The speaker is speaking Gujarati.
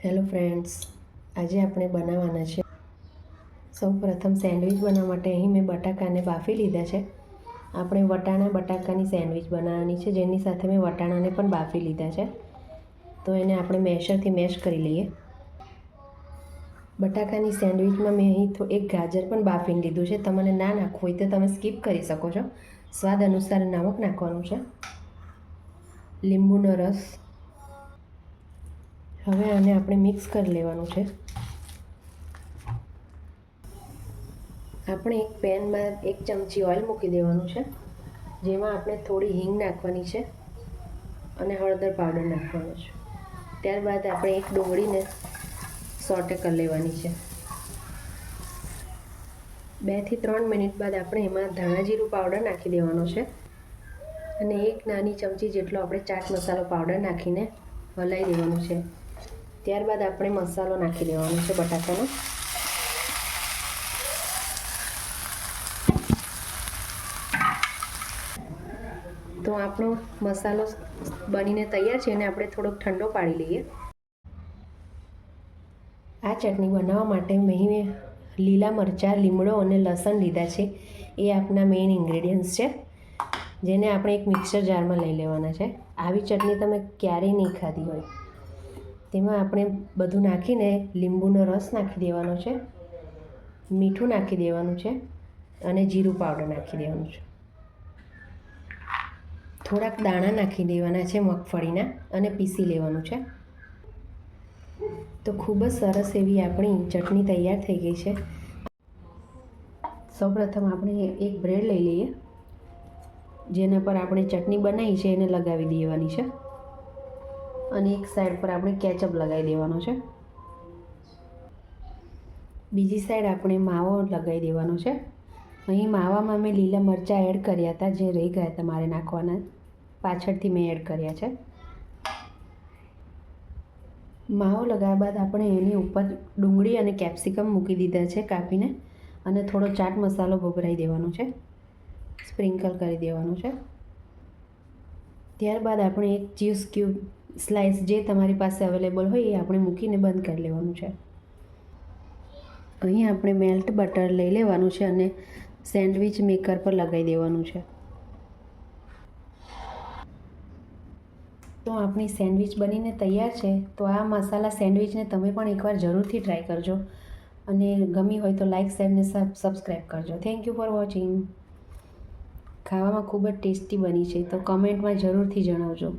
હેલો ફ્રેન્ડ્સ, આજે આપણે બનાવવાના છે સૌપ્રથમ સેન્ડવિચ બનાવવા માટે અહીં મેં બટાકાને બાફી લીધા છે. આપણે વટાણા બટાકાની સેન્ડવિચ બનાવવાની છે, જેની સાથે મેં વટાણાને પણ બાફી લીધા છે. તો એને આપણે મેશરથી મેશ કરી લઈએ. બટાકાની સેન્ડવિચમાં મેં અહીં એક ગાજર પણ બાફીને લીધું છે. તમને ના નાખવું હોય તો તમે સ્કીપ કરી શકો છો. સ્વાદ અનુસાર નમક નાખવાનું છે, લીંબુનો રસ. હવે આને આપણે મિક્સ કરી લેવાનું છે. આપણે એક પેનમાં 1 ચમચી ઓઇલ મૂકી દેવાનું છે, જેમાં આપણે થોડી હિંગ નાખવાની છે અને હળદર પાવડર નાખવાનો છે. ત્યારબાદ આપણે એક ડુંગળીને સોટે કરી લેવાની છે. 2 થી 3 મિનિટ બાદ આપણે એમાં ધાણા જીરું પાવડર નાખી દેવાનો છે અને 1 નાની ચમચી જેટલો આપણે ચાટ મસાલો પાવડર નાખીને હલાવી દેવાનું છે. ત્યારબાદ આપણે મસાલો નાખી દેવાનો છે બટાકાનો. તો આપણો મસાલો બનીને તૈયાર છે અને આપણે થોડોક ઠંડો પાડી લઈએ. આ ચટણી બનાવવા માટે મેં લીલા મરચાં, લીમડો અને લસણ લીધા છે. એ આપણા મેઇન ઇન્ગ્રેડિયન્ટ્સ છે, જેને આપણે એક મિક્સર જારમાં લઈ લેવાના છે. આવી ચટણી તમે ક્યારેય નહીં ખાધી હોય. તેમાં આપણે બધું નાખીને લીંબુનો રસ નાખી દેવાનો છે, મીઠું નાખી દેવાનું છે અને જીરું પાવડર નાખી દેવાનું છે. થોડાક દાણા નાખી દેવાના છે મગફળીના અને પીસી લેવાનું છે. તો ખૂબ જ સરસ એવી આપણી ચટણી તૈયાર થઈ ગઈ છે. સૌપ્રથમ આપણે એક બ્રેડ લઈ લઈએ, જેના પર આપણે ચટણી બનાવી છે એને લગાવી દેવાની છે અને એક સાઈડ પર આપણે કેચઅપ લગાવી દેવાનો છે. બીજી સાઈડ આપણે માવો લગાવી દેવાનો છે. અહીં માવામાં મેં લીલા મરચાં એડ કર્યા હતા, જે રહી ગયા હતા મારે નાખવાના, પાછળથી મેં એડ કર્યા છે. માવો લગાવ્યા બાદ આપણે એની ઉપર ડુંગળી અને કેપ્સિકમ મૂકી દીધા છે કાપીને, અને થોડો ચાટ મસાલો ભભરાઈ દેવાનો છે, સ્પ્રિંકલ કરી દેવાનું છે. ત્યારબાદ આપણે એક ચીઝ ક્યુબ સ્લાઇસ જે તમારી પાસે અવેલેબલ હોય એ આપણે મૂકીને બંધ કરી લેવાનું છે. અહીં આપણે મેલ્ટ બટર લઈ લેવાનું છે અને સેન્ડવિચ મેકર પર લગાવી દેવાનું છે. તો આપણી સેન્ડવિચ બનીને તૈયાર છે. તો આ મસાલા સેન્ડવિચને તમે પણ એકવાર જરૂરથી ટ્રાય કરજો અને ગમી હોય તો લાઇક, શેર ને સબસ્ક્રાઈબ કરજો. Thank you for watching. ખાવામાં ખૂબ જ ટેસ્ટી બની છે, તો કમેન્ટમાં જરૂરથી જણાવજો.